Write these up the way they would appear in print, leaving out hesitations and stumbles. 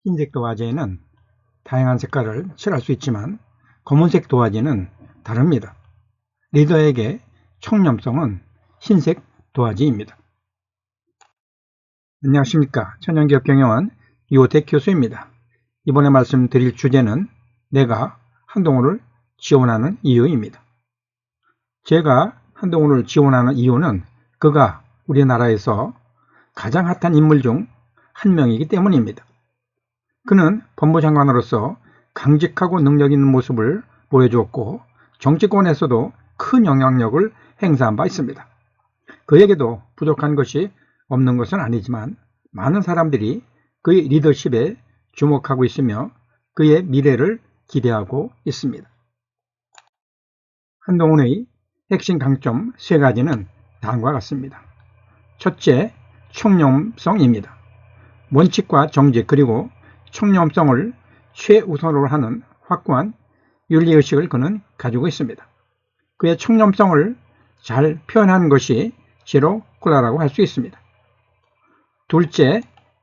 흰색 도화지에는 다양한 색깔을 칠할 수 있지만 검은색 도화지는 다릅니다. 리더에게 청렴성은 흰색 도화지입니다. 안녕하십니까. 천연기업경영원 이호택 교수입니다. 이번에 말씀드릴 주제는 내가 한동훈을 지원하는 이유입니다. 제가 한동훈을 지원하는 이유는 그가 우리나라에서 가장 핫한 인물 중 한 명이기 때문입니다. 그는 법무장관으로서 강직하고 능력 있는 모습을 보여주었고 정치권에서도 큰 영향력을 행사한 바 있습니다. 그에게도 부족한 것이 없는 것은 아니지만 많은 사람들이 그의 리더십에 주목하고 있으며 그의 미래를 기대하고 있습니다. 한동훈의 핵심 강점 3가지는 다음과 같습니다. 첫째, 청렴성입니다. 원칙과 정직 그리고 청렴성을 최우선으로 하는 확고한 윤리의식을 그는 가지고 있습니다. 그의 청렴성을 잘 표현한 것이 제로 콜라라고 할 수 있습니다. 둘째,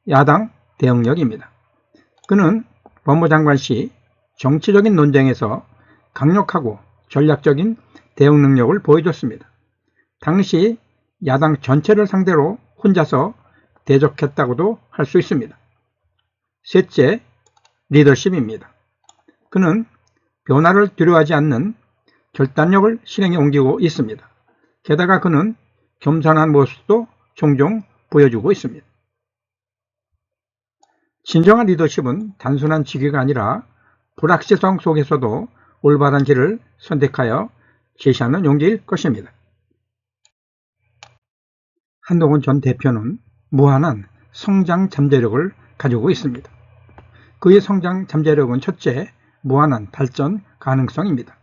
야당 대응력입니다. 그는 법무장관 시 정치적인 논쟁에서 강력하고 전략적인 대응 능력을 보여줬습니다. 당시 야당 전체를 상대로 혼자서 대적했다고도 할 수 있습니다. 셋째, 리더십입니다. 그는 변화를 두려워하지 않는 결단력을 실행에 옮기고 있습니다. 게다가 그는 겸손한 모습도 종종 보여주고 있습니다. 진정한 리더십은 단순한 직위가 아니라 불확실성 속에서도 올바른 길을 선택하여 제시하는 용기일 것입니다. 한동훈 전 대표는 무한한 성장 잠재력을 가지고 있습니다. 그의 성장 잠재력은 첫째, 무한한 발전 가능성입니다.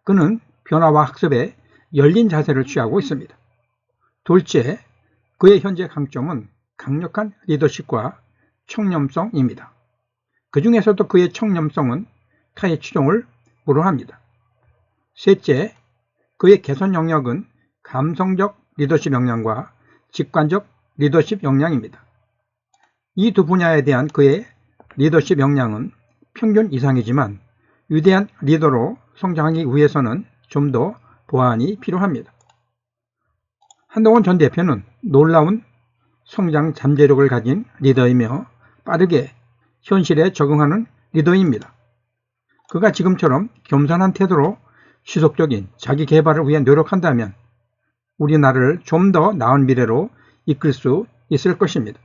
그는 변화와 학습에 열린 자세를 취하고 있습니다. 둘째, 그의 현재 강점은 강력한 리더십과 청렴성입니다. 그 중에서도 그의 청렴성은 타의 추종을 불허합니다. 셋째, 그의 개선 영역은 감성적 리더십 역량과 직관적 리더십 역량입니다. 이 두 분야에 대한 그의 리더십 역량은 평균 이상이지만 위대한 리더로 성장하기 위해서는 좀 더 보완이 필요합니다. 한동훈 전 대표는 놀라운 성장 잠재력을 가진 리더이며 빠르게 현실에 적응하는 리더입니다. 그가 지금처럼 겸손한 태도로 지속적인 자기 개발을 위해 노력한다면 우리나라를 좀 더 나은 미래로 이끌 수 있을 것입니다.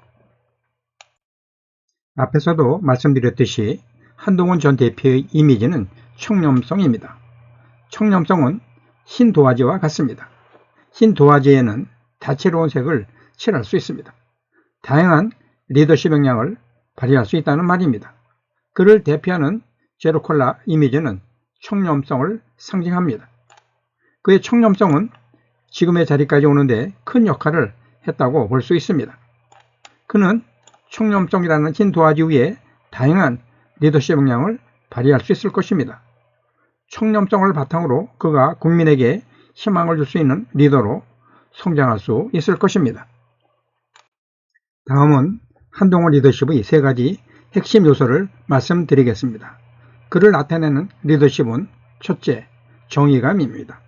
앞에서도 말씀드렸듯이 한동훈 전 대표의 이미지는 청렴성입니다. 청렴성은 흰 도화지와 같습니다. 흰 도화지에는 다채로운 색을 칠할 수 있습니다. 다양한 리더십 역량을 발휘할 수 있다는 말입니다. 그를 대표하는 제로콜라 이미지는 청렴성을 상징합니다. 그의 청렴성은 지금의 자리까지 오는데 큰 역할을 했다고 볼 수 있습니다. 그는 청렴성이라는 흰 도화지 위에 다양한 리더십 역량을 발휘할 수 있을 것입니다. 청렴성을 바탕으로 그가 국민에게 희망을 줄 수 있는 리더로 성장할 수 있을 것입니다. 다음은 한동훈 리더십의 3가지 핵심 요소를 말씀드리겠습니다. 그를 나타내는 리더십은 첫째, 정의감입니다.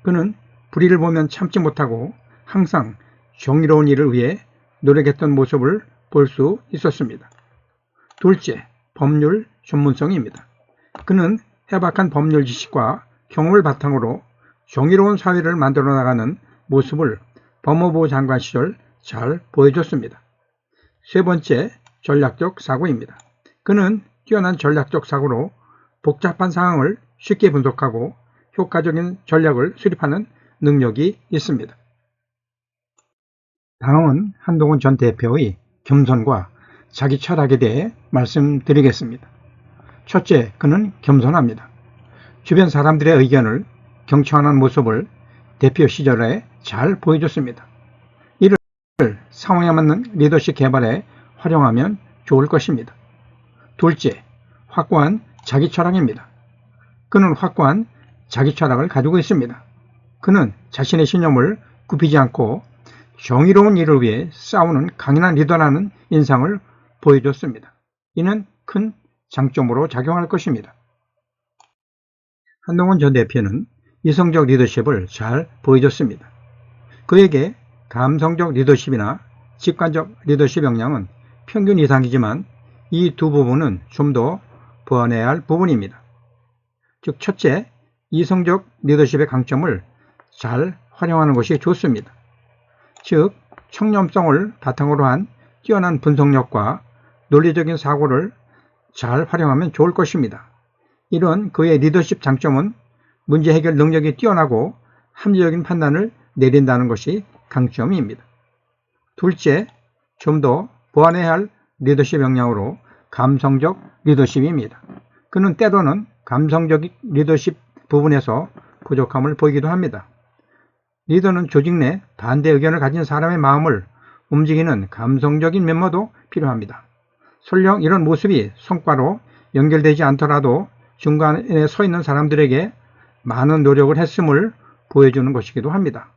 그는 불의를 보면 참지 못하고 항상 정의로운 일을 위해 노력했던 모습을 볼 수 있었습니다. 둘째, 법률 전문성입니다. 그는 해박한 법률 지식과 경험을 바탕으로 정의로운 사회를 만들어 나가는 모습을 법무부 장관 시절 잘 보여줬습니다. 세 번째, 전략적 사고입니다. 그는 뛰어난 전략적 사고로 복잡한 상황을 쉽게 분석하고 효과적인 전략을 수립하는 능력이 있습니다. 다음은 한동훈 전 대표의 겸손과 자기 철학에 대해 말씀드리겠습니다. 첫째, 그는 겸손합니다. 주변 사람들의 의견을 경청하는 모습을 대표 시절에 잘 보여줬습니다. 이를 상황에 맞는 리더십 개발에 활용하면 좋을 것입니다. 둘째, 확고한 자기 철학입니다. 그는 확고한 자기 철학을 가지고 있습니다. 그는 자신의 신념을 굽히지 않고 정의로운 일을 위해 싸우는 강인한 리더라는 인상을 보여줬습니다. 이는 큰 장점으로 작용할 것입니다. 한동훈 전 대표는 이성적 리더십을 잘 보여줬습니다. 그에게 감성적 리더십이나 직관적 리더십 역량은 평균 이상이지만 이 두 부분은 좀 더 보완해야 할 부분입니다. 즉, 첫째, 이성적 리더십의 강점을 잘 활용하는 것이 좋습니다. 즉, 청렴성을 바탕으로 한 뛰어난 분석력과 논리적인 사고를 잘 활용하면 좋을 것입니다. 이런 그의 리더십 장점은 문제 해결 능력이 뛰어나고 합리적인 판단을 내린다는 것이 강점입니다. 둘째, 좀 더 보완해야 할 리더십 역량으로 감성적 리더십입니다. 그는 때로는 감성적 리더십 부분에서 부족함을 보이기도 합니다. 리더는 조직 내 반대 의견을 가진 사람의 마음을 움직이는 감성적인 면모도 필요합니다. 설령 이런 모습이 성과로 연결되지 않더라도 중간에 서 있는 사람들에게 많은 노력을 했음을 보여주는 것이기도 합니다.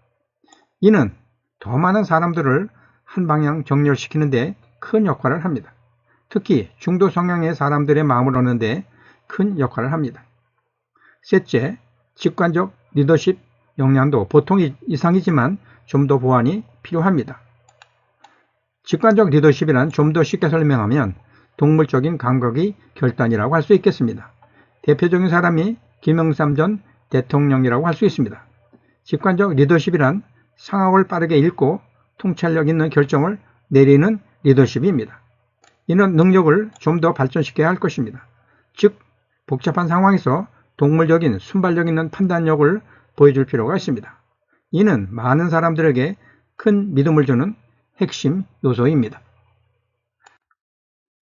이는 더 많은 사람들을 한 방향 정렬시키는 데 큰 역할을 합니다. 특히 중도 성향의 사람들의 마음을 얻는 데 큰 역할을 합니다. 셋째, 직관적 리더십 역량도 보통 이상이지만 좀 더 보완이 필요합니다. 직관적 리더십이란 좀 더 쉽게 설명하면 동물적인 감각의 결단이라고 할 수 있겠습니다. 대표적인 사람이 김영삼 전 대통령이라고 할 수 있습니다. 직관적 리더십이란 상황을 빠르게 읽고 통찰력 있는 결정을 내리는 리더십입니다. 이런 능력을 좀 더 발전시켜야 할 것입니다. 즉, 복잡한 상황에서 동물적인 순발력 있는 판단력을 보여줄 필요가 있습니다. 이는 많은 사람들에게 큰 믿음을 주는 핵심 요소입니다.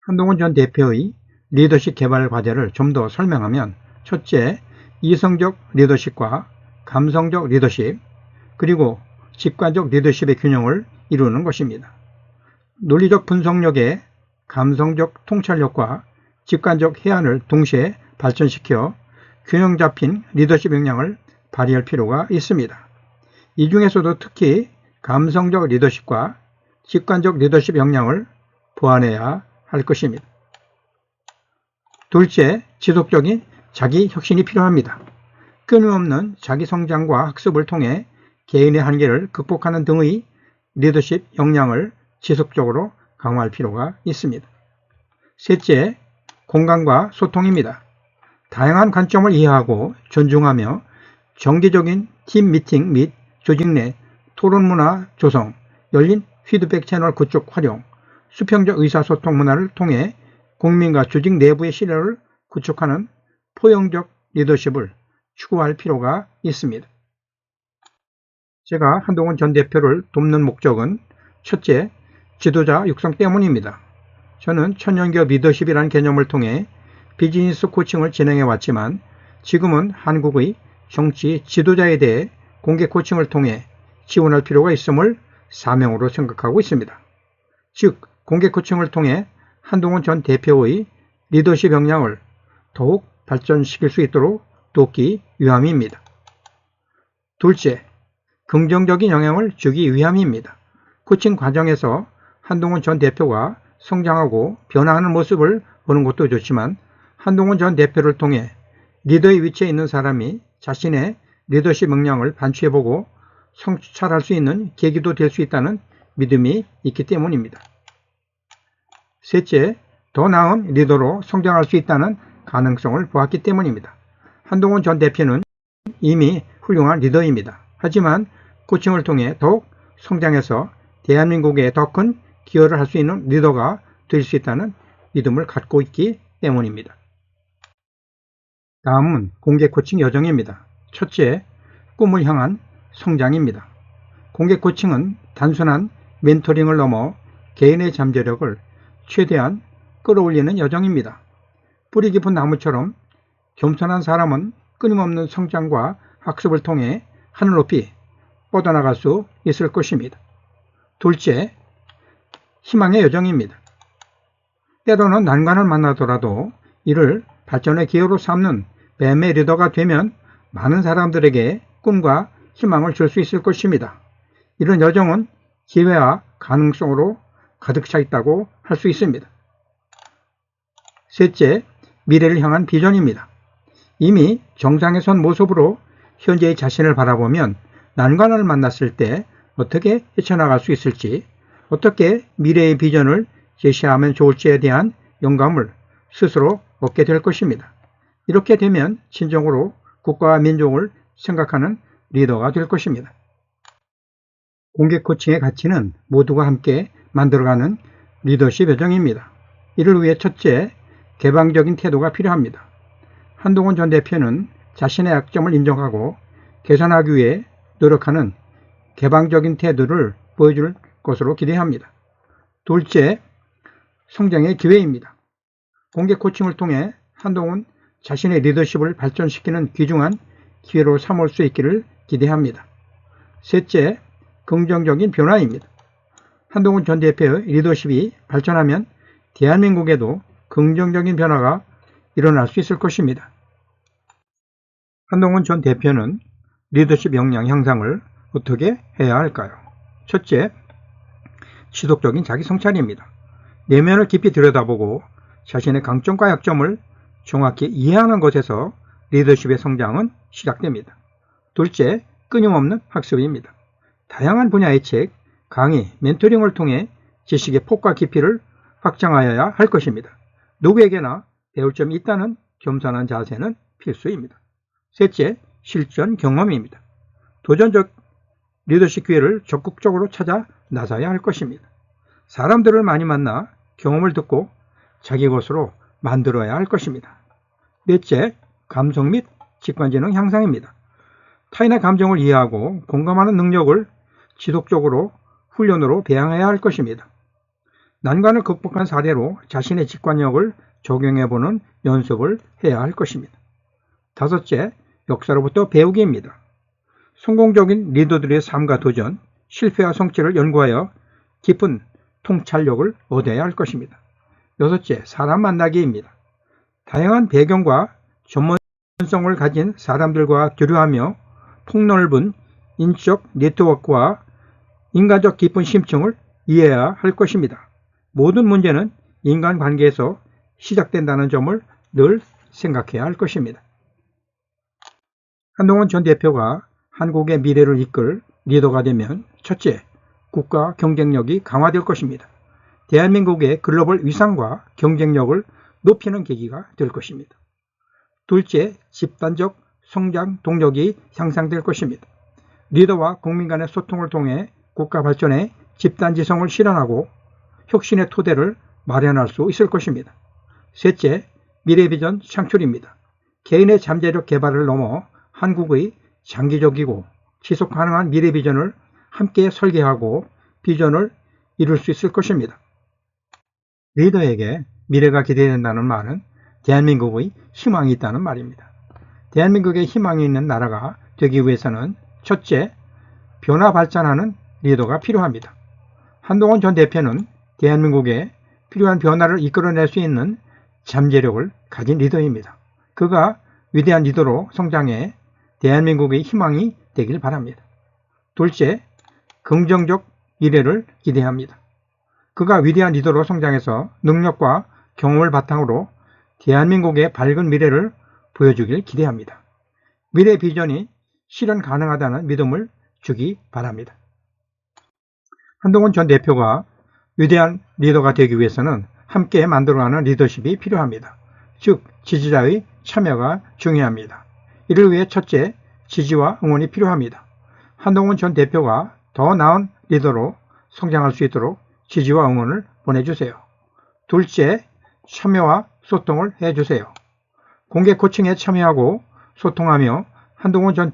한동훈 전 대표의 리더십 개발 과제를 좀 더 설명하면, 첫째, 이성적 리더십과 감성적 리더십, 그리고 직관적 리더십의 균형을 이루는 것입니다. 논리적 분석력에 감성적 통찰력과 직관적 해안을 동시에 발전시켜 균형 잡힌 리더십 역량을 발휘할 필요가 있습니다. 이 중에서도 특히 감성적 리더십과 직관적 리더십 역량을 보완해야 할 것입니다. 둘째, 지속적인 자기 혁신이 필요합니다. 끊임없는 자기 성장과 학습을 통해 개인의 한계를 극복하는 등의 리더십 역량을 지속적으로 강화할 필요가 있습니다. 셋째, 공감과 소통입니다. 다양한 관점을 이해하고 존중하며 정기적인 팀 미팅 및 조직 내 토론 문화 조성, 열린 피드백 채널 구축 활용, 수평적 의사소통 문화를 통해 국민과 조직 내부의 신뢰를 구축하는 포용적 리더십을 추구할 필요가 있습니다. 제가 한동훈 전 대표를 돕는 목적은 첫째, 지도자 육성 때문입니다. 저는 천연기업 리더십이라는 개념을 통해 비즈니스 코칭을 진행해 왔지만 지금은 한국의 정치 지도자에 대해 공개 코칭을 통해 지원할 필요가 있음을 사명으로 생각하고 있습니다. 즉, 공개 코칭을 통해 한동훈 전 대표의 리더십 역량을 더욱 발전시킬 수 있도록 돕기 위함입니다. 둘째, 긍정적인 영향을 주기 위함입니다. 코칭 과정에서 한동훈 전 대표가 성장하고 변화하는 모습을 보는 것도 좋지만 한동훈 전 대표를 통해 리더의 위치에 있는 사람이 자신의 리더십 역량을 반추해보고 성찰할 수 있는 계기도 될 수 있다는 믿음이 있기 때문입니다. 셋째, 더 나은 리더로 성장할 수 있다는 가능성을 보았기 때문입니다. 한동훈 전 대표는 이미 훌륭한 리더입니다. 하지만 코칭을 통해 더욱 성장해서 대한민국에 더 큰 기여를 할 수 있는 리더가 될 수 있다는 믿음을 갖고 있기 때문입니다. 다음은 공개 코칭 여정입니다. 첫째, 꿈을 향한 성장입니다. 공개 코칭은 단순한 멘토링을 넘어 개인의 잠재력을 최대한 끌어올리는 여정입니다. 뿌리 깊은 나무처럼 겸손한 사람은 끊임없는 성장과 학습을 통해 하늘 높이 뻗어나갈 수 있을 것입니다. 둘째, 희망의 여정입니다. 때로는 난관을 만나더라도 이를 발전의 기회로 삼는 뱀의 리더가 되면 많은 사람들에게 꿈과 희망을 줄 수 있을 것입니다. 이런 여정은 기회와 가능성으로 가득 차 있다고 할 수 있습니다. 셋째, 미래를 향한 비전입니다. 이미 정상에 선 모습으로 현재의 자신을 바라보면 난관을 만났을 때 어떻게 헤쳐나갈 수 있을지, 어떻게 미래의 비전을 제시하면 좋을지에 대한 영감을 스스로 얻게 될 것입니다. 이렇게 되면 진정으로 국가와 민족을 생각하는 리더가 될 것입니다. 공개 코칭의 가치는 모두가 함께 만들어가는 리더십 여정입니다. 이를 위해 첫째, 개방적인 태도가 필요합니다. 한동훈 전 대표는 자신의 약점을 인정하고 개선하기 위해 노력하는 개방적인 태도를 보여줄 것으로 기대합니다. 둘째, 성장의 기회입니다. 공개 코칭을 통해 한동훈 자신의 리더십을 발전시키는 귀중한 기회로 삼을 수 있기를 기대합니다. 셋째, 긍정적인 변화입니다. 한동훈 전 대표의 리더십이 발전하면 대한민국에도 긍정적인 변화가 일어날 수 있을 것입니다. 한동훈 전 대표는 리더십 역량 향상을 어떻게 해야 할까요? 첫째, 지속적인 자기 성찰입니다. 내면을 깊이 들여다보고 자신의 강점과 약점을 정확히 이해하는 것에서 리더십의 성장은 시작됩니다. 둘째, 끊임없는 학습입니다. 다양한 분야의 책, 강의, 멘토링을 통해 지식의 폭과 깊이를 확장하여야 할 것입니다. 누구에게나 배울 점이 있다는 겸손한 자세는 필수입니다. 셋째, 실전 경험입니다. 도전적 리더십 기회를 적극적으로 찾아 나서야 할 것입니다. 사람들을 많이 만나 경험을 듣고 자기 것으로 만들어야 할 것입니다. 넷째, 감성 및 직관지능 향상입니다. 타인의 감정을 이해하고 공감하는 능력을 지속적으로 훈련으로 배양해야 할 것입니다. 난관을 극복한 사례로 자신의 직관력을 적용해보는 연습을 해야 할 것입니다. 다섯째, 역사로부터 배우기입니다. 성공적인 리더들의 삶과 도전, 실패와 성취를 연구하여 깊은 통찰력을 얻어야 할 것입니다. 여섯째, 사람 만나기입니다. 다양한 배경과 전문성을 가진 사람들과 교류하며 폭넓은 인적 네트워크와 인간적 깊은 심층을 이해해야 할 것입니다. 모든 문제는 인간관계에서 시작된다는 점을 늘 생각해야 할 것입니다. 한동훈 전 대표가 한국의 미래를 이끌 리더가 되면 첫째, 국가 경쟁력이 강화될 것입니다. 대한민국의 글로벌 위상과 경쟁력을 높이는 계기가 될 것입니다. 둘째, 집단적 성장 동력이 향상될 것입니다. 리더와 국민 간의 소통을 통해 국가 발전에 집단지성을 실현하고 혁신의 토대를 마련할 수 있을 것입니다. 셋째, 미래비전 창출입니다. 개인의 잠재력 개발을 넘어 한국의 장기적이고 지속가능한 미래비전을 함께 설계하고 비전을 이룰 수 있을 것입니다. 리더에게 미래가 기대된다는 말은 대한민국의 희망이 있다는 말입니다. 대한민국에 희망이 있는 나라가 되기 위해서는 첫째, 변화 발전하는 리더가 필요합니다. 한동훈 전 대표는 대한민국에 필요한 변화를 이끌어낼 수 있는 잠재력을 가진 리더입니다. 그가 위대한 리더로 성장해 대한민국의 희망이 되길 바랍니다. 둘째, 긍정적 미래를 기대합니다. 그가 위대한 리더로 성장해서 능력과 경험을 바탕으로 대한민국의 밝은 미래를 보여주길 기대합니다. 미래 비전이 실현 가능하다는 믿음을 주기 바랍니다. 한동훈 전 대표가 위대한 리더가 되기 위해서는 함께 만들어가는 리더십이 필요합니다. 즉, 지지자의 참여가 중요합니다. 이를 위해 첫째, 지지와 응원이 필요합니다. 한동훈 전 대표가 더 나은 리더로 성장할 수 있도록 지지와 응원을 보내주세요. 둘째, 참여와 소통을 해주세요. 공개 코칭에 참여하고 소통하며 한동훈 전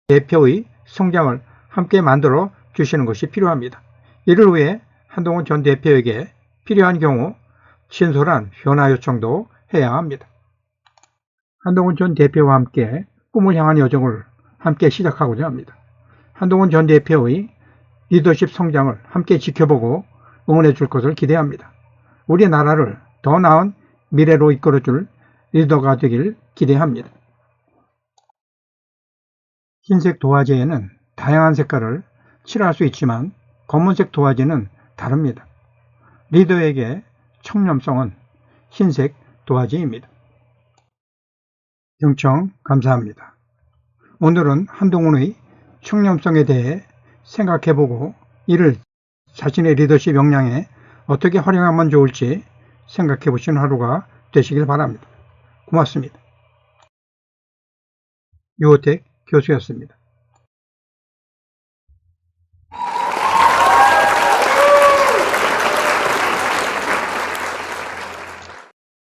대표의 성장을 함께 만들어 주시는 것이 필요합니다. 이를 위해 한동훈 전 대표에게 필요한 경우 친솔한 변화 요청도 해야 합니다. 한동훈 전 대표와 함께 꿈을 향한 여정을 함께 시작하고자 합니다. 한동훈 전 대표의 리더십 성장을 함께 지켜보고 응원해 줄 것을 기대합니다. 우리나라를 더 나은 미래로 이끌어줄 리더가 되길 기대합니다. 흰색 도화지에는 다양한 색깔을 칠할 수 있지만 검은색 도화지는 다릅니다. 리더에게 청렴성은 흰색 도화지입니다. 경청 감사합니다. 오늘은 한동훈의 청렴성에 대해 생각해보고 이를 자신의 리더십 역량에 어떻게 활용하면 좋을지 생각해보시는 하루가 되시길 바랍니다. 고맙습니다. 유호택 교수였습니다.